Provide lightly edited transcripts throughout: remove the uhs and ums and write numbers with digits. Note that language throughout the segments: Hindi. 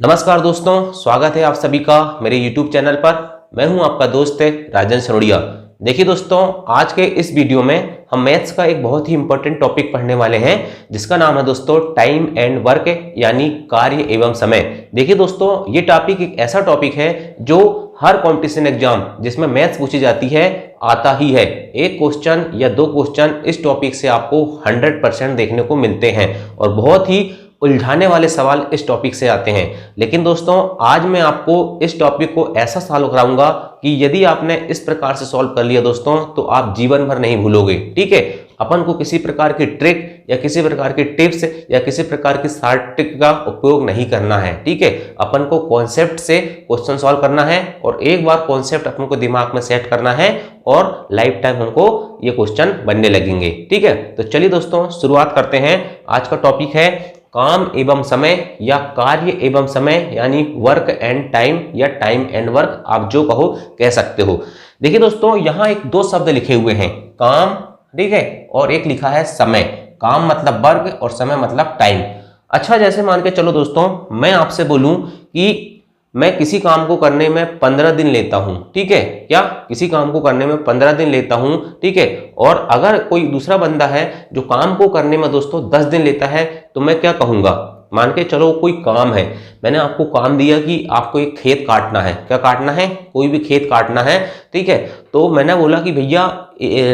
नमस्कार दोस्तों, स्वागत है आप सभी का मेरे YouTube चैनल पर। मैं हूं आपका दोस्त राजन सरोड़िया। देखिए दोस्तों, आज के इस वीडियो में हम मैथ्स का एक बहुत ही इंपॉर्टेंट टॉपिक पढ़ने वाले हैं जिसका नाम है दोस्तों टाइम एंड वर्क, यानी कार्य एवं समय। देखिए दोस्तों, ये टॉपिक एक ऐसा टॉपिक है जो हर कॉम्पिटिशन एग्जाम जिसमें मैथ्स पूछी जाती है आता ही है। एक क्वेश्चन या दो क्वेश्चन इस टॉपिक से आपको 100% देखने को मिलते हैं और बहुत ही उलझाने वाले सवाल इस टॉपिक से आते हैं। लेकिन दोस्तों, आज मैं आपको इस टॉपिक को ऐसा सॉल्व कराऊंगा कि यदि आपने इस प्रकार से सॉल्व कर लिया दोस्तों तो आप जीवन भर नहीं भूलोगे। ठीक है, अपन को किसी प्रकार की ट्रिक या किसी प्रकार की टिप्स या किसी प्रकार की शॉर्ट ट्रिक का उपयोग नहीं करना है। ठीक है, अपन को कॉन्सेप्ट से क्वेश्चन सॉल्व करना है और एक बार कॉन्सेप्ट अपन को दिमाग में सेट करना है और लाइफ टाइम हमको ये क्वेश्चन बनने लगेंगे। ठीक है, तो चलिए दोस्तों शुरुआत करते हैं। आज का टॉपिक है काम एवं समय या कार्य एवं समय, यानी वर्क एंड टाइम या टाइम एंड वर्क, आप जो कहो कह सकते हो। देखिए दोस्तों, यहाँ एक दो शब्द लिखे हुए हैं, काम, ठीक है, और एक लिखा है समय। काम मतलब वर्क और समय मतलब टाइम। अच्छा, जैसे मान के चलो दोस्तों, मैं आपसे बोलूं कि मैं किसी काम को करने में 15 दिन लेता हूं। ठीक है, क्या किसी काम को करने में 15 दिन लेता हूं। ठीक है, और अगर कोई दूसरा बंदा है जो काम को करने में दोस्तों 10 दिन लेता है, तो मैं क्या कहूंगा। मान के चलो कोई काम है, मैंने आपको काम दिया कि आपको एक खेत काटना है। क्या काटना है? कोई भी खेत काटना है। ठीक है, तो मैंने बोला कि भैया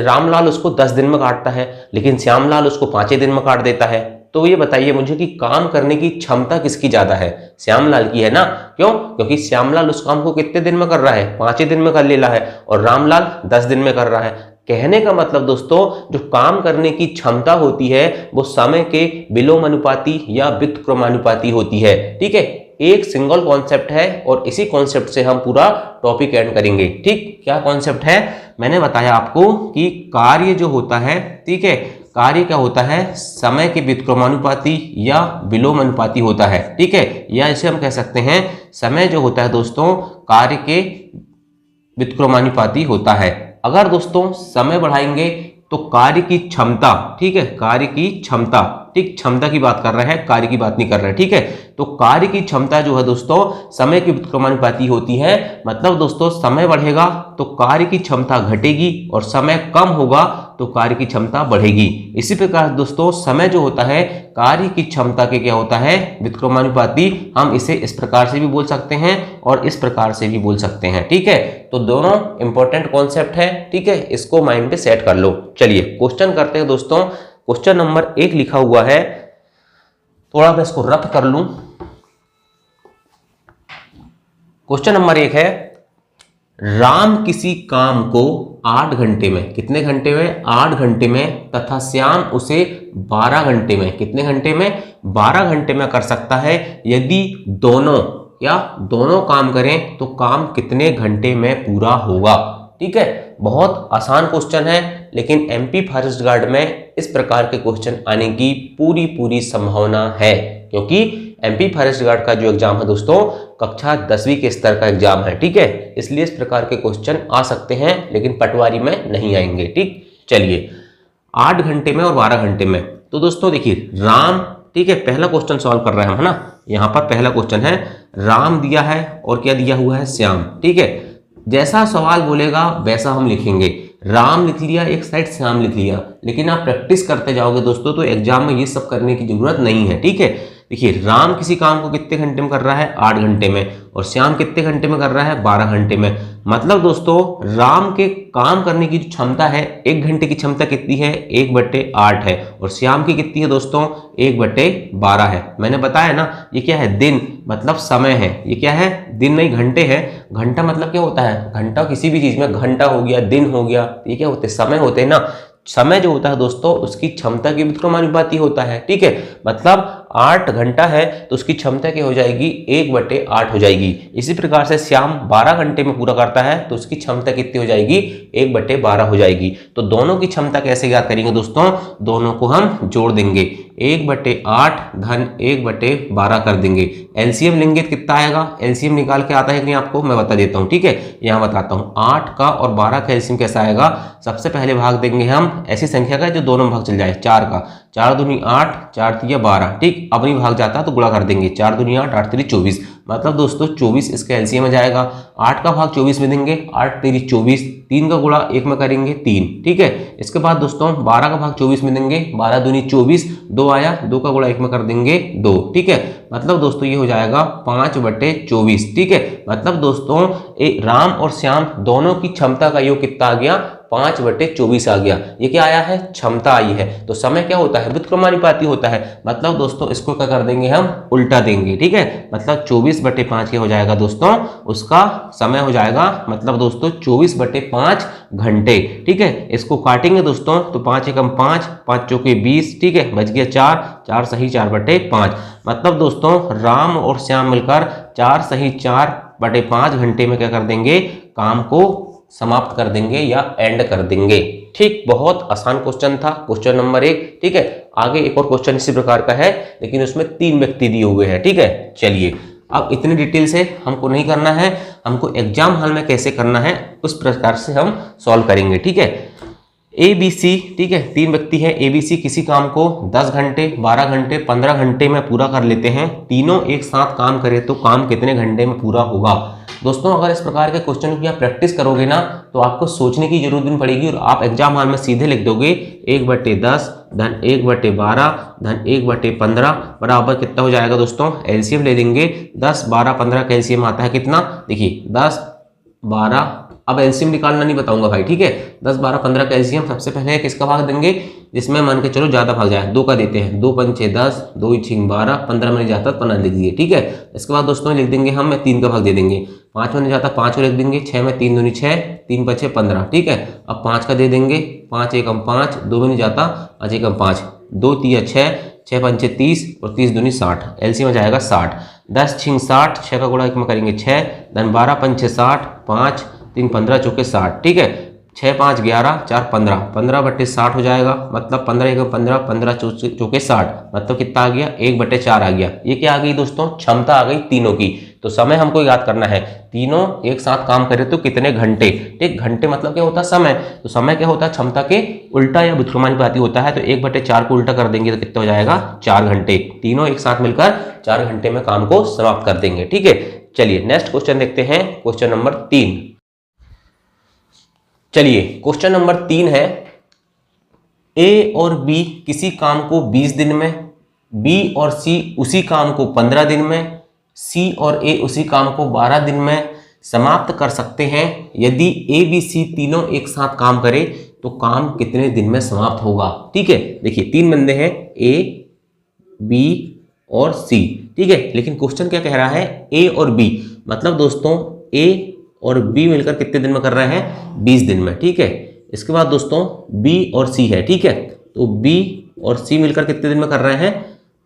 रामलाल उसको 10 दिन में काटता है, लेकिन श्यामलाल उसको 5 दिन में काट देता है। तो ये बताइए मुझे कि काम करने की क्षमता किसकी ज्यादा है? श्यामलाल की है ना। क्यों? क्योंकि श्यामलाल उस काम को कितने दिन में कर रहा है? 5 दिन में कर ले रहा है, और रामलाल 10 दिन में कर रहा है। कहने का मतलब दोस्तों, जो काम करने की क्षमता होती है वो समय के विलोमानुपाती या व्युत्क्रमानुपाती होती है। ठीक है, एक सिंगल कॉन्सेप्ट है और इसी कॉन्सेप्ट से हम पूरा टॉपिक एंड करेंगे। ठीक, क्या कॉन्सेप्ट है? मैंने बताया आपको कि कार्य जो होता है, ठीक है, कार्य क्या होता है? समय के व्युत्क्रमानुपाती या विलोमानुपाती होता है। ठीक है, या इसे हम कह सकते हैं समय जो होता है दोस्तों कार्य के व्युत्क्रमानुपाती होता है। अगर दोस्तों समय बढ़ाएंगे तो कार्य की क्षमता, ठीक है, कार्य की क्षमता, ठीक, क्षमता की बात कर रहे हैं, कार्य की बात नहीं कर रहे हैं। ठीक है, तो कार्य की क्षमता जो है दोस्तों समय की व्युत्क्रमानुपाती होती है। मतलब दोस्तों, समय बढ़ेगा तो कार्य की क्षमता घटेगी और समय कम होगा तो कार्य की क्षमता बढ़ेगी। इसी प्रकार दोस्तों, समय जो होता है कार्य की क्षमता के क्या होता है? व्युत्क्रमानुपाती। हम इसे इस प्रकार से भी बोल सकते हैं और इस प्रकार से भी बोल सकते हैं। ठीक है, तो दोनों इंपॉर्टेंट कॉन्सेप्ट है। ठीक है, इसको माइंड पे सेट कर लो। चलिए क्वेश्चन करते हैं दोस्तों। क्वेश्चन नंबर 1 लिखा हुआ है, थोड़ा मैं इसको रफ कर लूं। क्वेश्चन नंबर 1 है, राम किसी काम को 8 घंटे में, कितने घंटे में? 8 घंटे में, तथा श्याम उसे 12 घंटे में, कितने घंटे में? 12 घंटे में कर सकता है। यदि दोनों दोनों काम करें तो काम कितने घंटे में पूरा होगा? ठीक है, बहुत आसान क्वेश्चन है, लेकिन एमपी फॉरेस्ट गार्ड में इस प्रकार के क्वेश्चन आने की पूरी संभावना है, क्योंकि एमपी फॉरेस्ट गार्ड का जो एग्जाम है दोस्तों कक्षा 10वीं के स्तर का एग्जाम है। ठीक है, इसलिए इस प्रकार के क्वेश्चन आ सकते हैं, लेकिन पटवारी में नहीं आएंगे। ठीक, चलिए 8 घंटे में और 12 घंटे में। तो दोस्तों देखिए, राम, ठीक है, पहला क्वेश्चन सॉल्व कर रहे हैं हम, है ना। यहाँ पर पहला क्वेश्चन है, राम दिया है और क्या दिया हुआ है? श्याम। ठीक है, जैसा सवाल बोलेगा वैसा हम लिखेंगे। राम लिख लिया एक साइड, श्याम लिख लिया, लेकिन आप प्रैक्टिस करते जाओगे दोस्तों तो एग्जाम में ये सब करने की जरूरत नहीं है। ठीक है, देखिए, राम किसी काम को कितने घंटे में कर रहा है? 8 घंटे में, और श्याम कितने घंटे में कर रहा है? 12 घंटे में। मतलब दोस्तों, राम के काम करने की जो क्षमता है, 1 घंटे की क्षमता कितनी है? 1/8 है, और श्याम की कितनी है दोस्तों? 1/12 है। मैंने बताया ना, ये क्या है? दिन, मतलब समय है। ये क्या है? दिन नहीं, घंटे है। घंटा मतलब क्या होता है? घंटा किसी भी चीज में, घंटा हो गया, दिन हो गया, ये क्या होते हैं? समय होते हैं ना। समय जो होता है दोस्तों उसकी क्षमता के व्युत्क्रमानुपाती होता है। ठीक है, मतलब 8 घंटा है तो उसकी क्षमता क्या हो जाएगी? 1/8 हो जाएगी। इसी प्रकार से श्याम 12 घंटे में पूरा करता है तो उसकी क्षमता कितनी हो जाएगी? 1/12 हो जाएगी। तो दोनों की क्षमता कैसे ज्ञात करेंगे दोस्तों? दोनों को हम जोड़ देंगे, 1/8 धन 1/12 कर देंगे। एलसीएम लेंगे तो कितना आएगा? एलसीएम निकाल के आता है कि नहीं आपको मैं बता देता हूँ। ठीक है, यहाँ बताता हूँ। 8 का और 12 का एलसीएम कैसा आएगा? सबसे पहले भाग देंगे हम ऐसी संख्या का जो दोनों भाग चल जाए, 4 का। 4 दूनी 8, 4 तिया 12, ठीक। अब नहीं भाग जाता तो गुणा कर देंगे, 4 दूनी 8, 8 3 24, मतलब दोस्तों 24 इसका एलसीएम में जाएगा। 8 का भाग 24 में देंगे, 8 3 24, 3 का गुणा 1 में करेंगे 3, ठीक है। इसके बाद दोस्तों 12 का भाग 24 में देंगे, 12 दूनी 24, 2 आया, 2 का गुणा 1 में कर देंगे 2, ठीक है। मतलब दोस्तों ये हो जाएगा 5/24, ठीक है। मतलब दोस्तों राम और श्याम दोनों की क्षमता का योग कितना आ गया, 5/24 आ गया। ये क्या आया है, क्षमता आई है। तो समय क्या होता है, व्युत्क्रमानुपाती होता है। मतलब दोस्तों इसको क्या कर देंगे, हम उल्टा देंगे, ठीक है। मतलब 24/5 क्या हो जाएगा दोस्तों, उसका समय हो जाएगा, मतलब दोस्तों 24/5 घंटे, ठीक है। इसको काटेंगे दोस्तों तो 5 एकम 5, 5 चौके 20, ठीक है, बच गया 4, 4 सही 4/5। मतलब दोस्तों राम और श्याम मिलकर 4 सही 4/5 घंटे में क्या कर देंगे, काम को समाप्त कर देंगे या एंड कर देंगे, ठीक। बहुत आसान क्वेश्चन था, क्वेश्चन नंबर 1, ठीक है। आगे एक और क्वेश्चन इसी प्रकार का है, लेकिन उसमें 3 व्यक्ति दिए हुए हैं, ठीक है। चलिए अब इतनी डिटेल से हमको नहीं करना है, हमको एग्जाम हॉल में कैसे करना है उस प्रकार से हम सॉल्व करेंगे, ठीक है। ABC, ठीक है, 3 व्यक्ति हैं। ABC किसी काम को 10 घंटे, 12 घंटे, 15 घंटे में पूरा कर लेते हैं। तीनों एक साथ काम करें तो काम कितने घंटे में पूरा होगा। दोस्तों अगर इस प्रकार के क्वेश्चन की आप प्रैक्टिस करोगे ना तो आपको सोचने की जरूरत नहीं पड़ेगी और आप एग्जाम हॉल में सीधे लिख दोगे 1/10 धन 1/12 धन 1/15 बराबर कितना हो जाएगा दोस्तों, एलसीएम ले लेंगे। 10 12 15 का एलसीएम आता है कितना, देखिए 10 12, अब एलसीएम निकालना नहीं बताऊंगा भाई, ठीक है। 10 12 15 का एलसीएम सबसे पहले किसका भाग देंगे, जिसमें मान के चलो ज्यादा भाग जाए, 2 का देते हैं। 2 पंचे 10, 2 6 12, 15 में नहीं जाता 15 लिख दिए, ठीक है। इसके बाद दोस्तों लिख देंगे हम 3 का भाग दे देंगे। 5 में नहीं जाता 5 लिख देंगे। 6 में 3 दूनी 6, 3 5 15, ठीक है। अब 5 का दे देंगे, 5 एकम 5, 2 में नहीं जाता 5 एकम 5, 2 3 6, 6 पंचे 30 और 30 दूनी 60, एलसीएम में जाएगा 60। 10 6 60, 6 का गुणा 1 में करेंगे 6, धन 12 पंचे 60, 5 3 15 चौके 60, ठीक है। 6 5 11, 4 15, 15/60 हो जाएगा। मतलब 15 एकम 15, 15 चौके 60, मतलब कितना आ गया, 1/4 आ गया। ये क्या आ गई दोस्तों, क्षमता आ गई तीनों की। तो समय हमको याद करना है, तीनों एक साथ काम करें तो कितने घंटे, ठीक। घंटे मतलब क्या होता है, समय। तो समय क्या होता है, क्षमता के उल्टा या व्युत्क्रमानुपाती होता है। तो 1/4 को उल्टा कर देंगे तो कितना हो जाएगा, 4 घंटे। तीनों एक साथ मिलकर 4 घंटे में काम को समाप्त कर देंगे, ठीक है। चलिए नेक्स्ट क्वेश्चन देखते हैं, क्वेश्चन नंबर 3। चलिए क्वेश्चन नंबर 3 है, ए और बी किसी काम को 20 दिन में, बी और सी उसी काम को 15 दिन में, सी और ए उसी काम को 12 दिन में समाप्त कर सकते हैं। यदि ए बी सी तीनों एक साथ काम करे तो काम कितने दिन में समाप्त होगा, ठीक है। देखिए 3 बंदे हैं, ए बी और सी, ठीक है। लेकिन क्वेश्चन क्या कह रहा है, ए और बी, मतलब दोस्तों ए और बी मिलकर कितने दिन में कर रहे हैं, 20 दिन में, ठीक है। इसके बाद दोस्तों बी और सी है, ठीक है। तो बी और सी मिलकर कितने दिन में कर रहे हैं,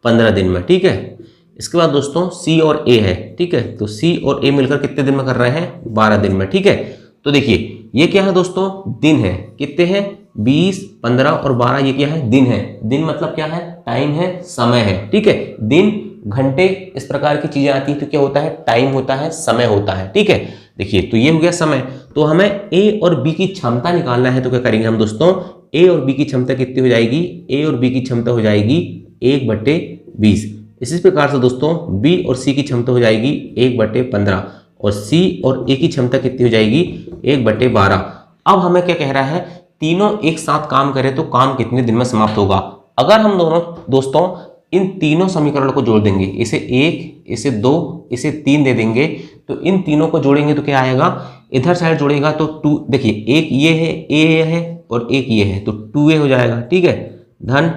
15 दिन में, ठीक है। इसके बाद दोस्तों सी और ए है, ठीक है। तो सी और ए मिलकर कितने दिन में कर रहे हैं, 12 दिन में, ठीक है। तो देखिए ये क्या है दोस्तों, दिन है। कितने हैं, 20 15 और 12, ये क्या है, दिन है। दिन मतलब क्या है, टाइम है, समय है, ठीक है। दिन घंटे इस प्रकार की चीजें आती हैं तो क्या होता है, टाइम होता है, समय होता है, ठीक है। देखिए तो ये हो गया समय। तो हमें ए और बी की क्षमता निकालना है तो क्या करेंगे हम दोस्तों, ए और बी की क्षमता कितनी हो जाएगी, ए और बी की क्षमता हो जाएगी 1/20। इसी प्रकार से दोस्तों बी और सी की क्षमता हो जाएगी 1/15 और सी और ए की क्षमता कितनी हो जाएगी, 1/12। अब हमें क्या कह रहा है, तीनों एक साथ काम करें तो काम कितने दिन में समाप्त होगा। अगर हम दोनों दोस्तों इन तीनों समीकरणों को जोड़ देंगे, इसे 1 इसे 2 इसे 3 दे देंगे, तो इन तीनों को जोड़ेंगे तो क्या आएगा, इधर साइड जोड़ेगा तो 2, देखिए एक ये है, ए है और एक ये है, तो 2a हो जाएगा, ठीक है। धन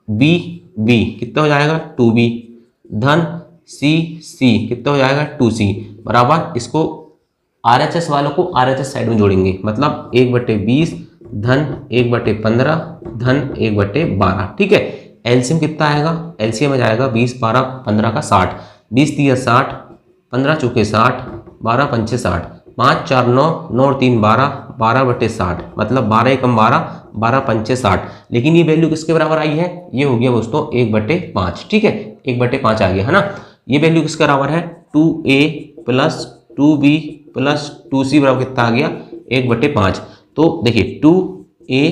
बी बी कितना हो जाएगा, 2b, धन सी सी कितना हो जाएगा, 2c बराबर। इसको RHS वालों को RHS साइड में जोड़ेंगे, मतलब 1/20 धन 1/15 धन 1/12, ठीक है। एलसीएम कितना आएगा, एलसीएम में जाएगा 20 12 15 का 60, 20 3 60, 15 चौके 60, 12 पंचे 60, 5 4 9, 9 और 3 12, 12/60, मतलब 12 एकम 12, 12 पंचे 60। लेकिन ये वैल्यू किसके बराबर आई है, ये हो गया दोस्तों 1/5, ठीक है। 1/5 आ गया है ना। ये वैल्यू किसके बराबर है, 2a plus 2b plus 2c बराबर कितना आ गया, 1/5। तो देखिए 2a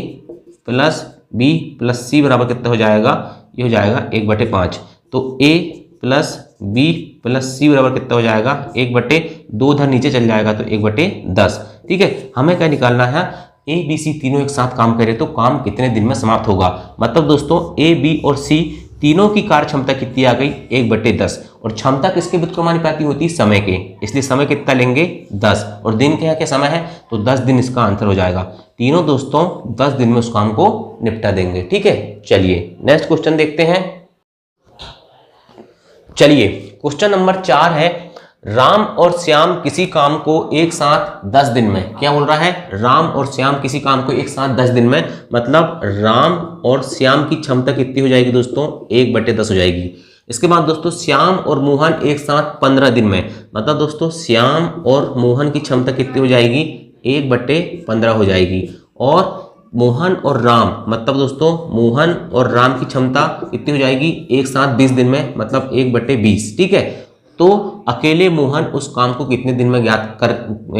plus b plus c बराबर कितना हो जाएगा, ये हो जाएगा 1/5। तो A plus B plus C बराबर कितना हो जाएगा 1/2, उधर नीचे चल जाएगा तो 1/10। ठीक है, हमें क्या निकालना है, A B C तीनों एक साथ काम करें तो काम कितने दिन में समाप्त होगा। मतलब दोस्तों A B और C तीनों की कार्य क्षमता कितनी आ गई 1/10, और क्षमता किसके व्युत्क्रमानुपाती होती है, समय के, इसलिए समय कितना लेंगे 10, और दिन क्या समय है तो 10 दिन इसका आंसर हो जाएगा। तीनों दोस्तों 10 दिन में उस काम को निपटा देंगे। ठीक है, चलिए नेक्स्ट क्वेश्चन देखते हैं। चलिए क्वेश्चन नंबर 4 है, राम और श्याम किसी काम को एक साथ 10 दिन में, क्या बोल रहा है, राम और श्याम किसी काम को एक साथ 10 दिन में, मतलब राम और श्याम की क्षमता कितनी हो जाएगी दोस्तों 1/10 हो जाएगी। इसके बाद दोस्तों श्याम और मोहन एक साथ 15 दिन में, मतलब दोस्तों श्याम और मोहन की क्षमता कितनी हो जाएगी 1/15 हो जाएगी। और मोहन और राम, मतलब दोस्तों मोहन और राम की क्षमता कितनी हो जाएगी एक साथ 20 दिन में, मतलब 1/20। ठीक है, तो अकेले मोहन उस काम को कितने दिन में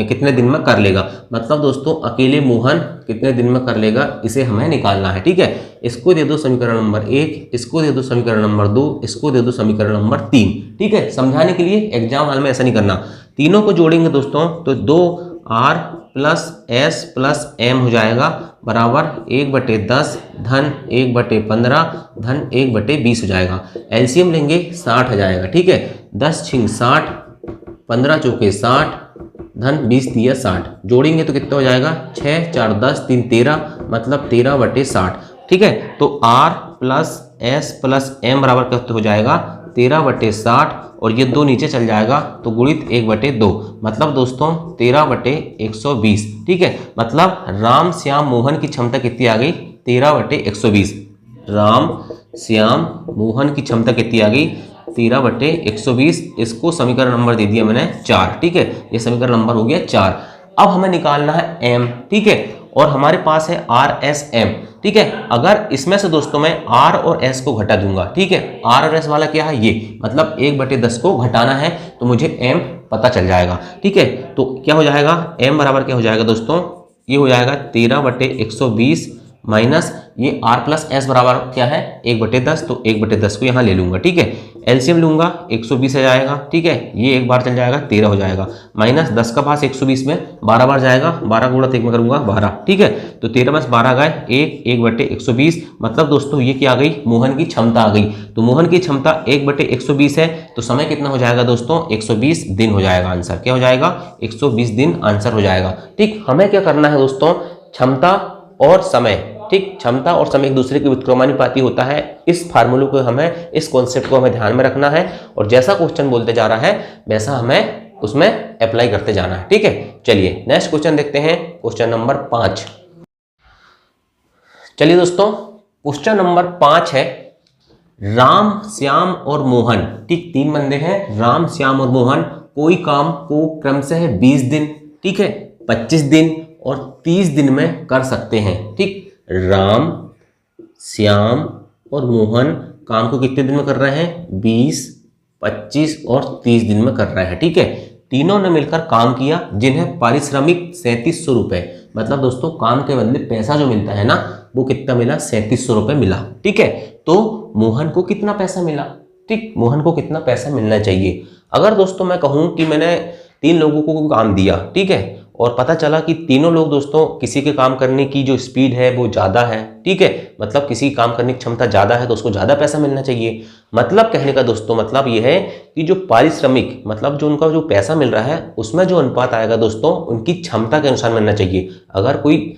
कितने दिन में कर लेगा, मतलब दोस्तों अकेले मोहन कितने दिन में कर लेगा, इसे हमें निकालना है। ठीक है, इसको दे दो समीकरण नंबर 1, इसको दे दो समीकरण नंबर 2, इसको दे दो समीकरण नंबर 3। ठीक है, समझाने के लिए एग्जाम हॉल में ऐसा नहीं करना, तीनों को जोड़ेंगे दोस्तों तो 2r plus s plus m हो जाएगा बराबर 1/10 धन 1/15 धन 1/20 हो जाएगा। एलसीएम लेंगे 60 आ जाएगा। ठीक है, 10 छिंग 60, 15 चौके 60 धन 20 दिया 60, जोड़ेंगे तो कितना हो जाएगा 6 4 10 3 13, मतलब 13/60। ठीक है, तो r plus s plus m बराबर कितना हो जाएगा 13/60, और ये 2 नीचे चल जाएगा तो गुणित 1/2, मतलब दोस्तों 13/120। ठीक है, मतलब राम श्याम मोहन की क्षमता कितनी आ गई 13/120। राम श्याम मोहन की क्षमता कितनी आ गई 13/120। इसको समीकरण नंबर दे दिया मैंने 4। ठीक है, ये समीकरण नंबर हो गया 4। अब हमें निकालना है m। ठीक है, और हमारे पास है RSM। ठीक है, अगर इसमें से दोस्तों मैं R और S को घटा दूंगा, ठीक है, R और S वाला क्या है ये, मतलब 1/10 को घटाना है तो मुझे M पता चल जाएगा। ठीक है, तो क्या हो जाएगा M बराबर क्या हो जाएगा दोस्तों, ये हो जाएगा 13/120 माइनस ये R प्लस S बराबर क्या है 1/10, तो 1/10 को यहाँ ले लूंगा। ठीक है, एलसीएम लूंगा 120 आ जाएगा। ठीक है, ये एक बार चल जाएगा 13 हो जाएगा, माइनस 10 का पास 120 में 12 बार जाएगा, 12 गुणा 1 में करूंगा 12। ठीक है, तो 13 में 12 गए 1/120, मतलब दोस्तों ये क्या आ गई मोहन की क्षमता आ गई। तो मोहन की क्षमता 1/120 है, तो समय कितना हो जाएगा दोस्तों 120 दिन हो जाएगा। आंसर क्या हो जाएगा 120 दिन आंसर हो जाएगा। ठीक, हमें क्या करना है दोस्तों, क्षमता और समय, ठीक, क्षमता और समय एक दूसरे के व्युत्क्रमानुपाती होता है। इस फार्मूले को हमें, इस कॉन्सेप्ट को हमें ध्यान में रखना है, और जैसा क्वेश्चन बोलते जा रहा है वैसा हमें उसमें अप्लाई करते जाना है। ठीक है, चलिए नेक्स्ट क्वेश्चन देखते हैं, क्वेश्चन नंबर 5। चलिए दोस्तों क्वेश्चन नंबर 5 है, राम श्याम और मोहन, ठीक, 3 बंदे हैं राम श्याम और मोहन, कोई काम को क्रमशः 20 दिन, ठीक है, 25 दिन और 30 दिन में कर सकते हैं। ठीक, राम श्याम और मोहन काम को कितने दिन में कर रहे हैं 20, 25 और 30 दिन में कर रहे हैं। ठीक है, तीनों ने मिलकर काम किया जिन्हें पारिश्रमिक 3700 रुपए, मतलब दोस्तों काम के बदले पैसा जो मिलता है ना वो कितना मिला 3700 रुपए मिला। ठीक है, तो मोहन को कितना पैसा मिला, ठीक, मोहन को कितना पैसा मिलना चाहिए। अगर दोस्तों मैं कहूं कि मैंने 3 लोगों को काम दिया, ठीक है, और पता चला कि तीनों लोग दोस्तों किसी के काम करने की जो स्पीड है वो ज़्यादा है, ठीक है, मतलब किसी काम करने की क्षमता ज़्यादा है तो उसको ज़्यादा पैसा मिलना चाहिए। मतलब कहने का दोस्तों मतलब ये है कि जो पारिश्रमिक, मतलब जो उनका जो पैसा मिल रहा है उसमें जो अनुपात आएगा दोस्तों उनकी क्षमता के अनुसार मिलना चाहिए। अगर कोई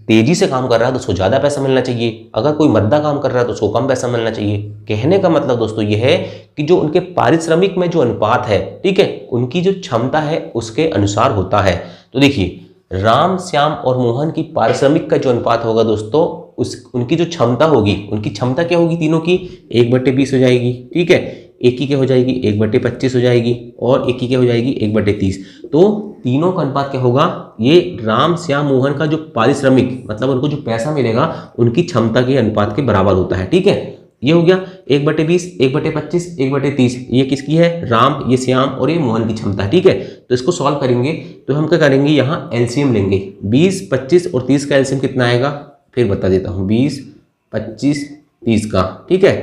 तेजी से काम कर रहा है तो उसको ज़्यादा पैसा मिलना चाहिए, अगर कोई मद्दा काम कर रहा है तो उसको कम पैसा मिलना चाहिए। कहने का मतलब दोस्तों ये है कि जो उनके पारिश्रमिक में जो अनुपात है, ठीक है, उनकी जो क्षमता है उसके अनुसार होता है। तो देखिए राम श्याम और मोहन की पारिश्रमिक का जो अनुपात होगा दोस्तों उनकी जो क्षमता होगी, उनकी क्षमता क्या होगी तीनों की 1/20 हो जाएगी। ठीक है, एक की क्या हो जाएगी 1/25 हो जाएगी, और एक की क्या हो जाएगी 1/30। तो तीनों का अनुपात क्या होगा, ये राम श्याम मोहन का जो पारिश्रमिक, मतलब उनको जो पैसा मिलेगा उनकी क्षमता के अनुपात के बराबर होता है। ठीक है, ये हो गया 1/20, 1/25, 1/30। ये किसकी है, राम, ये श्याम और ये मोहन की क्षमता। ठीक है, तो इसको सॉल्व करेंगे तो हम क्या करेंगे, यहाँ एलसीएम लेंगे। 20, 25 और 30 का एलसीएम कितना आएगा फिर बता देता हूँ। 20, 25, 30 का। ठीक है,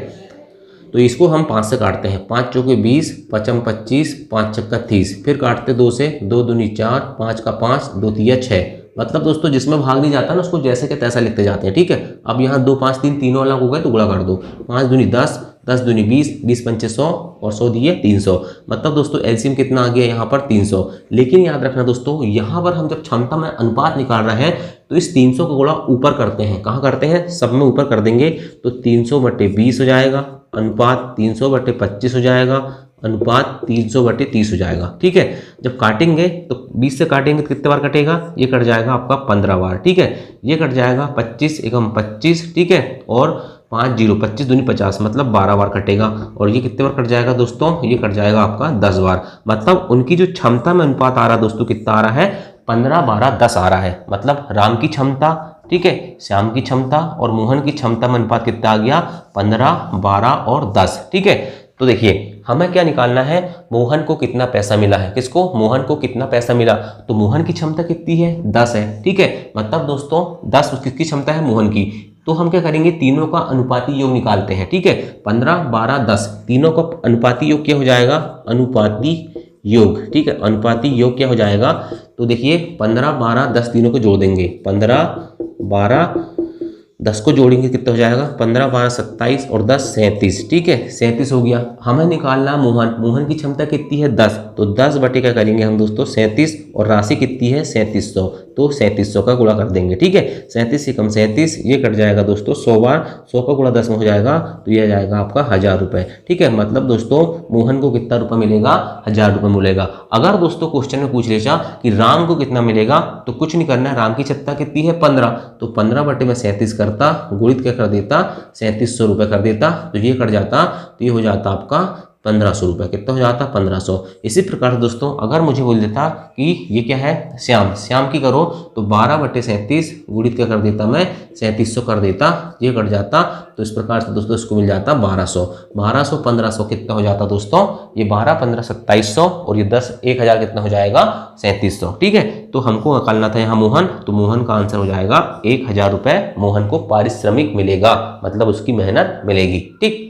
तो इसको हम 5 से काटते हैं। 5 चौके 20, 5 25, 5 छक्का 30, फिर काटते 2 से, 2 दूनी 4, 5 का 5, 2 तिया 6। मतलब दोस्तों जिसमें भाग नहीं जाता ना उसको जैसे के तैसा लिखते जाते हैं। ठीक है, अब यहाँ 2 5 3 तीनों अलग हो गए तो गुणा कर दो। 5 दूनी 10, 10 दूनी 20, 20 पंचे 100 और 100 दिए 300। मतलब दोस्तों एलसीएम कितना आ गया यहाँ पर 300। लेकिन याद रखना दोस्तों, यहाँ पर हम जब क्षमता में अनुपात निकाल रहे हैं तो इस 300 का गुणा ऊपर करते हैं। कहाँ करते हैं? सब में ऊपर कर देंगे तो 300/20 हो जाएगा, अनुपात 300/25 हो जाएगा, अनुपात 300/30 हो जाएगा। ठीक है, जब काटेंगे तो 20 से काटेंगे तो कितने बार कटेगा? ये कट जाएगा आपका 15 बार। ठीक है, ये कट जाएगा 25 एकम 25। ठीक है, और 5 0, 25 दूनी 50, मतलब 12 बार कटेगा। और ये कितने बार कट जाएगा दोस्तों? ये कट जाएगा आपका 10 बार। मतलब उनकी जो क्षमता में अनुपात आ रहा है दोस्तों कितना आ रहा है? 15 12 10 आ रहा है। मतलब राम की क्षमता, ठीक है, श्याम की क्षमता और मोहन की क्षमता में अनुपात कितना आ गया? 15 12 और 10। ठीक है, तो देखिए हमें क्या निकालना है? मोहन को कितना पैसा मिला है। किसको? मोहन को कितना पैसा मिला। तो मोहन की क्षमता कितनी है? 10 है। ठीक है, मतलब दोस्तों 10 किसकी क्षमता है? मोहन की। तो हम क्या करेंगे? तीनों का अनुपाती योग निकालते हैं। ठीक है, 15 12 10 तीनों का अनुपाती योग क्या हो जाएगा? अनुपाती योग। ठीक है, अनुपाती योग क्या हो जाएगा? तो देखिए 15 12 10 तीनों को जोड़ देंगे। 15 12 10 को जोड़ेंगे कितना हो जाएगा? 15 12 27 और 10 37। ठीक है, 37 हो गया। हमें निकालना मोहन। मोहन की क्षमता कितनी है? 10। तो 10 बटे क्या करेंगे हम दोस्तों? 37, और राशि कितनी है? 3700। तो 3700 का गुणा कर देंगे। ठीक है, 37 से कम 37, ये कट जाएगा दोस्तों 100 बार। 100 का गुणा 10 में हो जाएगा तो ये आ जाएगा आपका 1000 रुपये। ठीक है, मतलब दोस्तों मोहन को कितना रुपये मिलेगा? 1000 रुपये मिलेगा। अगर दोस्तों क्वेश्चन में पूछ लेगा कि राम को कितना मिलेगा, तो कुछ नहीं करना है। राम की क्षमता कितनी है? 15। तो 15 बटे में 37 करता, गुणित क्या कर देता? 3700 रुपये कर देता। तो ये कट जाता, तो ये हो जाता आपका 1500 रुपये। कितना हो जाता? 1500। इसी प्रकार दोस्तों अगर मुझे बोल देता कि ये क्या है? श्याम। श्याम की करो तो 12 बटे 37 गुणित क्या कर देता मैं? 3700 कर देता, ये कट जाता। तो इस प्रकार से दोस्तों इसको मिल जाता 1200। 1200 1500 कितना हो जाता दोस्तों? ये 12 15 2700 और ये 10 1000 कितना हो जाएगा? 3700। ठीक है, तो हमको निकालना था यहाँ मोहन। तो मोहन का आंसर हो जाएगा 1000 रुपये मोहन को पारिश्रमिक मिलेगा, मतलब उसकी मेहनत मिलेगी। ठीक।